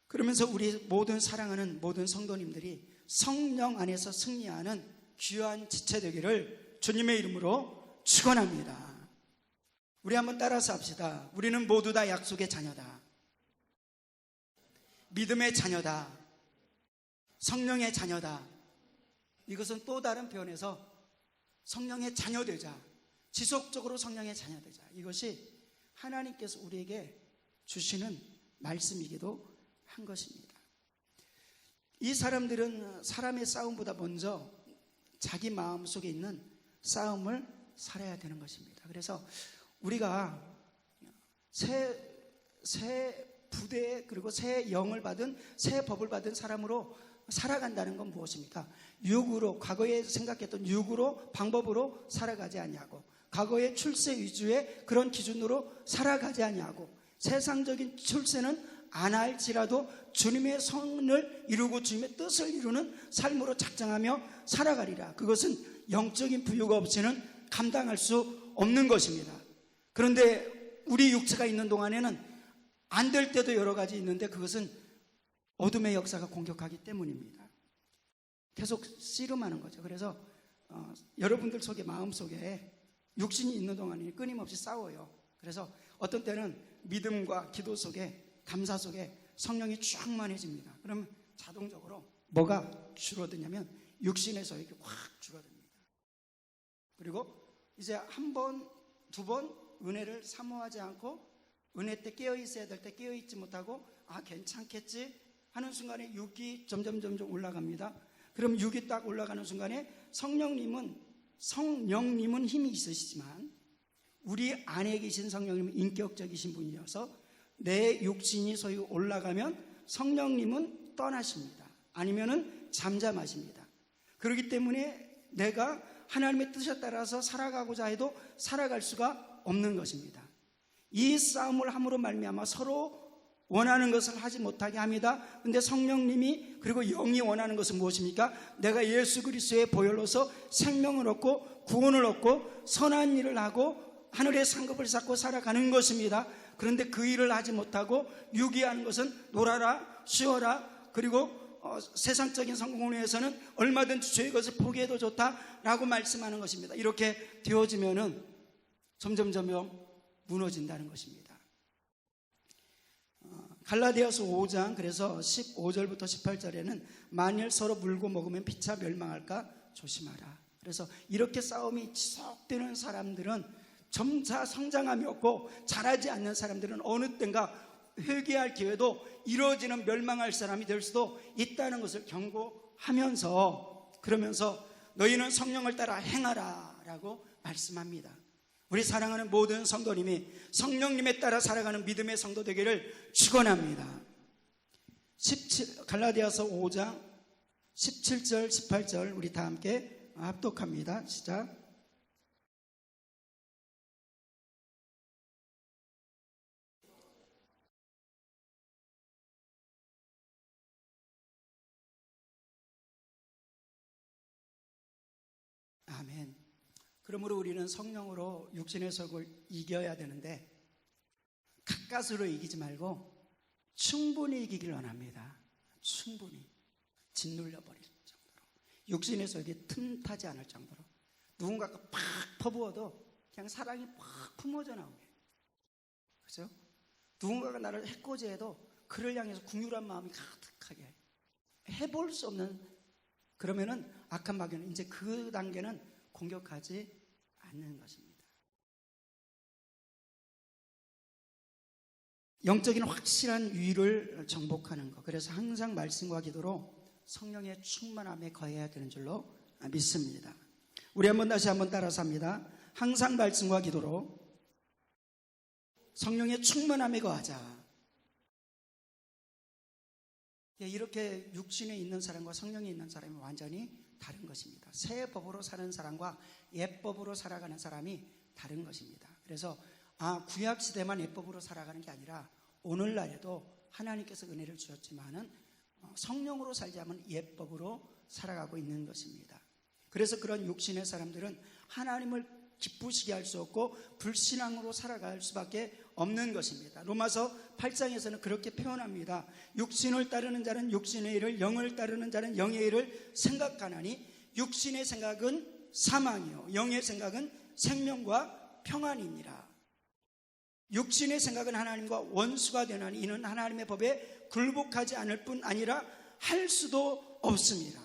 그러면서 우리 모든 사랑하는 모든 성도님들이 성령 안에서 승리하는 귀한 지체 되기를 주님의 이름으로 축원합니다. 우리 한번 따라서 합시다. 우리는 모두 다 약속의 자녀다. 믿음의 자녀다. 성령의 자녀다. 이것은 또 다른 표현에서 성령의 자녀되자, 지속적으로 성령의 자녀되자. 이것이 하나님께서 우리에게 주시는 말씀이기도 한 것입니다. 이 사람들은 사람의 싸움보다 먼저 자기 마음속에 있는 싸움을 살아야 되는 것입니다. 그래서 우리가 새 부대 그리고 새 영을 받은 새 법을 받은 사람으로 살아간다는 건 무엇입니까? 육으로, 과거에 생각했던 육으로, 방법으로 살아가지 아니하고, 과거의 출세 위주의 그런 기준으로 살아가지 아니하고, 세상적인 출세는 안 할지라도 주님의 선을 이루고 주님의 뜻을 이루는 삶으로 작정하며 살아가리라. 그것은 영적인 부유가 없이는 감당할 수 없는 것입니다. 그런데 우리 육체가 있는 동안에는 안 될 때도 여러 가지 있는데 그것은 어둠의 역사가 공격하기 때문입니다. 계속 씨름하는 거죠. 그래서 여러분들 속에, 마음속에 육신이 있는 동안에 끊임없이 싸워요. 그래서 어떤 때는 믿음과 기도 속에, 감사 속에 성령이 충만해집니다. 그러면 자동적으로 뭐가 줄어드냐면 육신의 소욕이 확 줄어듭니다. 그리고 이제 한 번, 두 번 은혜를 사모하지 않고 은혜 때 깨어 있어야 될 때 깨어 있지 못하고 괜찮겠지 하는 순간에 육이 점점 올라갑니다. 그럼 육이 딱 올라가는 순간에 성령님은 힘이 있으시지만 우리 안에 계신 성령님은 인격적이신 분이어서 내 육신이 소위 올라가면 성령님은 떠나십니다. 아니면은 잠잠하십니다. 그렇기 때문에 내가 하나님의 뜻에 따라서 살아가고자 해도 살아갈 수가 없는 것입니다. 이 싸움을 함으로 말미암아 서로 원하는 것을 하지 못하게 합니다. 그런데 성령님이 그리고 영이 원하는 것은 무엇입니까? 내가 예수 그리스도의 보혈로서 생명을 얻고 구원을 얻고 선한 일을 하고 하늘의 상급을 쌓고 살아가는 것입니다. 그런데 그 일을 하지 못하고 유기하는 것은 놀아라, 쉬어라, 그리고 세상적인 성공을 위해서는 얼마든지 주의 것을 포기해도 좋다라고 말씀하는 것입니다. 이렇게 되어지면은 점점 무너진다는 것입니다. 갈라디아서 5장 그래서 15절부터 18절에는 만일 서로 물고 먹으면 피차 멸망할까 조심하라. 그래서 이렇게 싸움이 지속되는 사람들은 점차 성장함이 없고 자라지 않는 사람들은 어느 땐가 회개할 기회도 이루어지는 멸망할 사람이 될 수도 있다는 것을 경고하면서, 그러면서 너희는 성령을 따라 행하라 라고 말씀합니다. 우리 사랑하는 모든 성도님이 성령님에 따라 살아가는 믿음의 성도 되기를 축원합니다. 갈라디아서 5장 17절 18절 우리 다 함께 합독합니다. 시작. 아멘. 그러므로 우리는 성령으로 육신의 속을 이겨야 되는데 가까스로 이기지 말고 충분히 이기길 원합니다. 충분히 짓눌려 버릴 정도로, 육신의 속이 틈타지 않을 정도로, 누군가가 팍 퍼부어도 그냥 사랑이 팍 품어져 나오게, 그렇죠? 누군가가 나를 해코지해도 그를 향해서 긍휼한 마음이 가득하게, 해볼 수 없는, 그러면은 악한 마귀는 이제 그 단계는 공격하지 않는 것입니다. 영적인 확실한 위를 정복하는 것, 그래서 항상 말씀과 기도로 성령의 충만함에 거해야 되는 줄로 믿습니다. 우리 다시 한번 따라서 합니다. 항상 말씀과 기도로 성령의 충만함에 거하자. 이렇게 육신에 있는 사람과 성령에 있는 사람이 완전히 다른 것입니다. 새 법으로 사는 사람과 옛 법으로 살아가는 사람이 다른 것입니다. 그래서 구약 시대만 옛 법으로 살아가는 게 아니라 오늘날에도 하나님께서 은혜를 주셨지만은 성령으로 살자면 옛 법으로 살아가고 있는 것입니다. 그래서 그런 육신의 사람들은 하나님을 기쁘시게 할 수 없고 불신앙으로 살아갈 수밖에 없는 것입니다. 로마서 8장에서는 그렇게 표현합니다. 육신을 따르는 자는 육신의 일을, 영을 따르는 자는 영의 일을 생각하나니 육신의 생각은 사망이요 영의 생각은 생명과 평안이니라. 육신의 생각은 하나님과 원수가 되나니 이는 하나님의 법에 굴복하지 않을 뿐 아니라 할 수도 없습니다.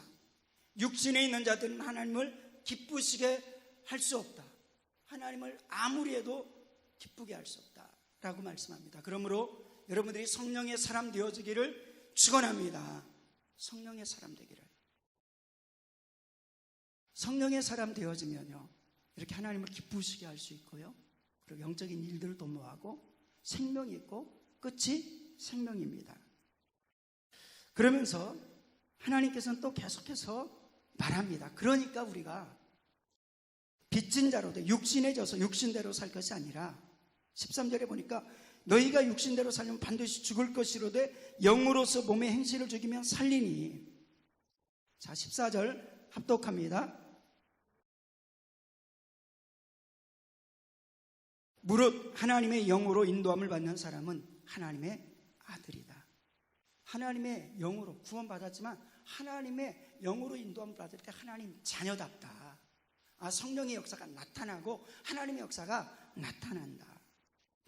육신에 있는 자들은 하나님을 기쁘시게 할 수 없다. 하나님을 아무리 해도 기쁘게 할 수 없다라고 말씀합니다. 그러므로 여러분들이 성령의 사람 되어지기를 축원합니다. 성령의 사람 되기를. 성령의 사람 되어지면요, 이렇게 하나님을 기쁘시게 할 수 있고요, 그리고 영적인 일들을 도모하고 생명이 있고 끝이 생명입니다. 그러면서 하나님께서는 또 계속해서 말합니다. 그러니까 우리가 빚진 자로 돼 육신에 져서 육신대로 살 것이 아니라 13절에 보니까 너희가 육신대로 살면 반드시 죽을 것이로되 영으로서 몸의 행실을 죽이면 살리니. 자, 14절 합독합니다. 무릇 하나님의 영으로 인도함을 받는 사람은 하나님의 아들이다. 하나님의 영으로 구원받았지만 하나님의 영으로 인도함을 받을 때 하나님 자녀답다. 성령의 역사가 나타나고 하나님의 역사가 나타난다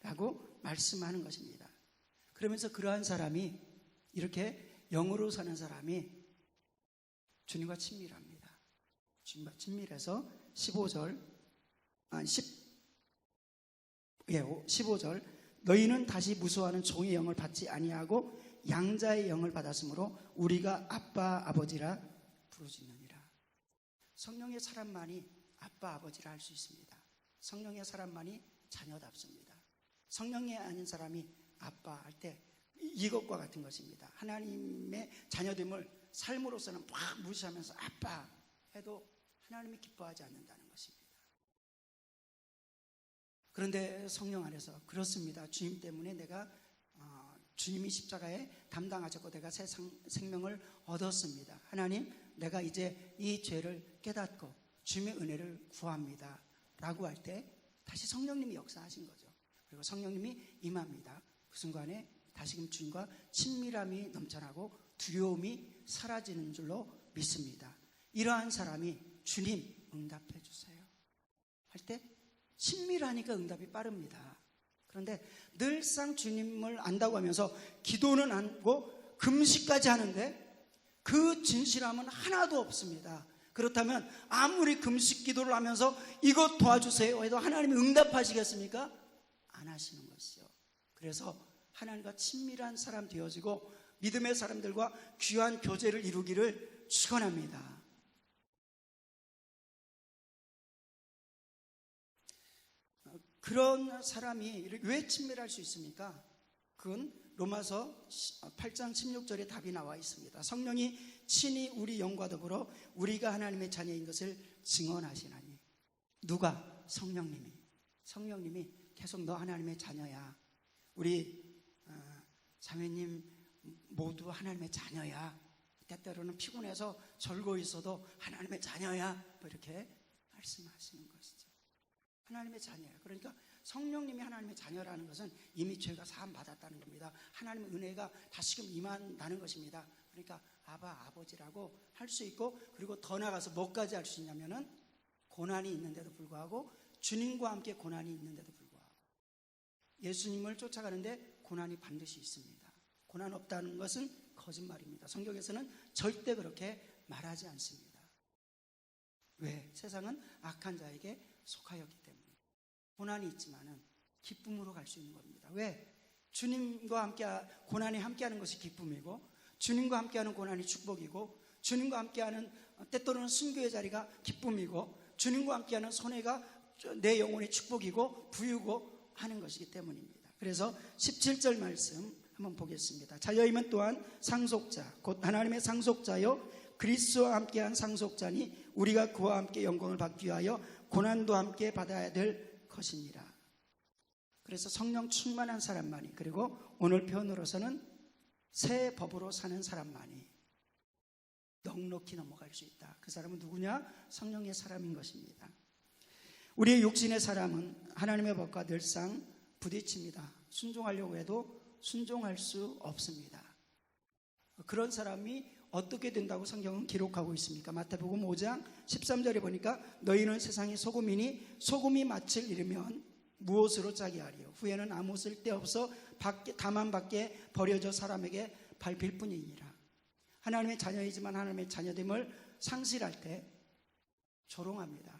라고 말씀하는 것입니다. 그러면서 그러한 사람이, 이렇게 영으로 사는 사람이 주님과 친밀합니다. 주님과 친밀해서 15절 너희는 다시 무수하는 종의 영을 받지 아니하고 양자의 영을 받았으므로 우리가 아빠 아버지라 부르짖느니라. 성령의 사람만이 아빠 아버지라 할 수 있습니다. 성령의 사람만이 자녀답습니다. 성령이 아닌 사람이 아빠 할 때 이것과 같은 것입니다. 하나님의 자녀됨을 삶으로서는 막 무시하면서 아빠 해도 하나님이 기뻐하지 않는다는 것입니다. 그런데 성령 안에서 그렇습니다. 주님 때문에 내가 주님이 십자가에 담당하셨고 내가 새 생명을 얻었습니다. 하나님, 내가 이제 이 죄를 깨닫고 주님의 은혜를 구합니다 라고 할 때 다시 성령님이 역사하신 거죠. 그리고 성령님이 임합니다. 그 순간에 다시금 주님과 친밀함이 넘쳐나고 두려움이 사라지는 줄로 믿습니다. 이러한 사람이 주님 응답해 주세요 할 때 친밀하니까 응답이 빠릅니다. 그런데 늘상 주님을 안다고 하면서 기도는 하고 금식까지 하는데 그 진실함은 하나도 없습니다. 그렇다면 아무리 금식 기도를 하면서 이것 도와주세요 해도 하나님이 응답하시겠습니까? 안 하시는 것이요. 그래서 하나님과 친밀한 사람 되어지고 믿음의 사람들과 귀한 교제를 이루기를 축원합니다. 그런 사람이 왜 친밀할 수 있습니까? 그건 로마서 8장 16절에 답이 나와 있습니다. 성령이 친히 우리 영과 더불어 우리가 하나님의 자녀인 것을 증언하시나니. 누가? 성령님이 계속 너 하나님의 자녀야. 우리 자매님 모두 하나님의 자녀야. 때때로는 피곤해서 절고 있어도 하나님의 자녀야. 뭐 이렇게 말씀하시는 것이죠. 하나님의 자녀야. 그러니까 성령님이 하나님의 자녀라는 것은 이미 죄가 사함 받았다는 겁니다. 하나님의 은혜가 다시금 임한다는 것입니다. 그러니까 아버지라고 할 수 있고, 그리고 더 나아가서 뭐까지 할 수 있냐면은 고난이 있는데도 불구하고, 주님과 함께 고난이 있는데도 불구하고, 예수님을 쫓아가는데 고난이 반드시 있습니다. 고난 없다는 것은 거짓말입니다. 성경에서는 절대 그렇게 말하지 않습니다. 왜? 세상은 악한 자에게 속하였기 때문에. 고난이 있지만은 기쁨으로 갈 수 있는 겁니다. 왜? 주님과 함께 고난이 함께하는 것이 기쁨이고, 주님과 함께하는 고난이 축복이고, 주님과 함께하는 때때로는 순교의 자리가 기쁨이고, 주님과 함께하는 손해가 내 영혼의 축복이고 부유고 하는 것이기 때문입니다. 그래서 17절 말씀 한번 보겠습니다. 자여임은 또한 상속자, 곧 하나님의 상속자요 그리스도와 함께한 상속자니 우리가 그와 함께 영광을 받기 위하여 고난도 함께 받아야 될 것이니라. 그래서 성령 충만한 사람만이, 그리고 오늘 표현으로서는 새 법으로 사는 사람만이 넉넉히 넘어갈 수 있다. 그 사람은 누구냐? 성령의 사람인 것입니다. 우리의 육신의 사람은 하나님의 법과 늘상 부딪힙니다. 순종하려고 해도 순종할 수 없습니다. 그런 사람이 어떻게 된다고 성경은 기록하고 있습니까? 마태복음 5장 13절에 보니까 너희는 세상의 소금이니 소금이 맛을 잃으면 무엇으로 짜게 하리요? 후에는 아무 쓸데없어 다만 밖에 버려져 사람에게 밟힐 뿐이니라. 하나님의 자녀이지만 하나님의 자녀됨을 상실할 때 조롱합니다.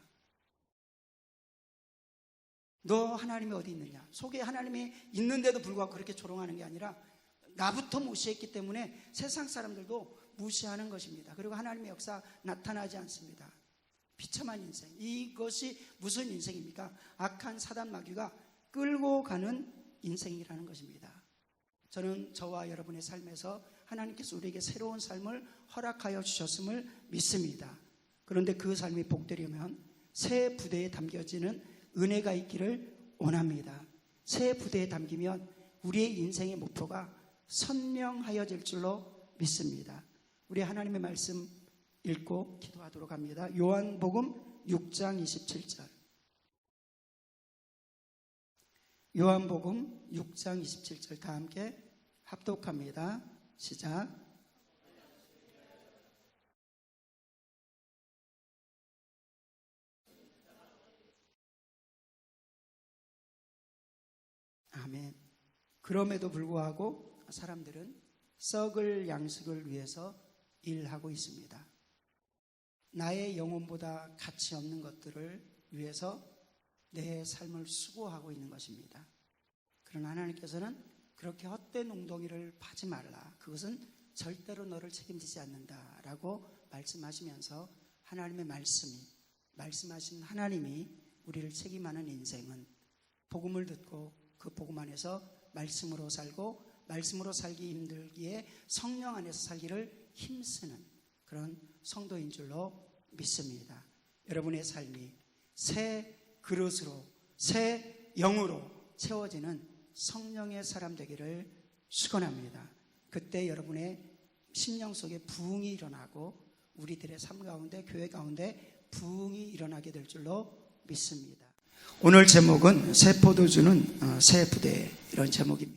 너 하나님이 어디 있느냐? 속에 하나님이 있는데도 불구하고 그렇게 조롱하는 게 아니라 나부터 무시했기 때문에 세상 사람들도 무시하는 것입니다. 그리고 하나님의 역사 나타나지 않습니다. 비참한 인생. 이것이 무슨 인생입니까? 악한 사단 마귀가 끌고 가는 인생이라는 것입니다. 저는 저와 여러분의 삶에서 하나님께서 우리에게 새로운 삶을 허락하여 주셨음을 믿습니다. 그런데 그 삶이 복되려면 새 부대에 담겨지는 은혜가 있기를 원합니다. 새 부대에 담기면 우리의 인생의 목표가 선명하여질 줄로 믿습니다. 우리 하나님의 말씀 읽고 기도하도록 합니다. 요한복음 6장 27절. 요한복음 6장 27절 다 함께 합독합니다. 시작. 아멘. 그럼에도 불구하고 사람들은 썩을 양식을 위해서 일하고 있습니다. 나의 영혼보다 가치 없는 것들을 위해서 내 삶을 수고하고 있는 것입니다. 그러나 하나님께서는 그렇게 헛된 웅덩이를 파지 말라. 그것은 절대로 너를 책임지지 않는다라고 말씀하시면서 하나님의 말씀하신 하나님이 우리를 책임하는 인생은 복음을 듣고 그 복음 안에서 말씀으로 살고 말씀으로 살기 힘들기에 성령 안에서 살기를 힘쓰는 그런 성도인 줄로 믿습니다. 여러분의 삶이 새 그릇으로 새 영으로 채워지는 성령의 사람 되기를 축원합니다. 그때 여러분의 심령 속에 부흥이 일어나고 우리들의 삶 가운데 교회 가운데 부흥이 일어나게 될 줄로 믿습니다. 오늘 제목은 새 포도주는 새 부대 이런 제목입니다.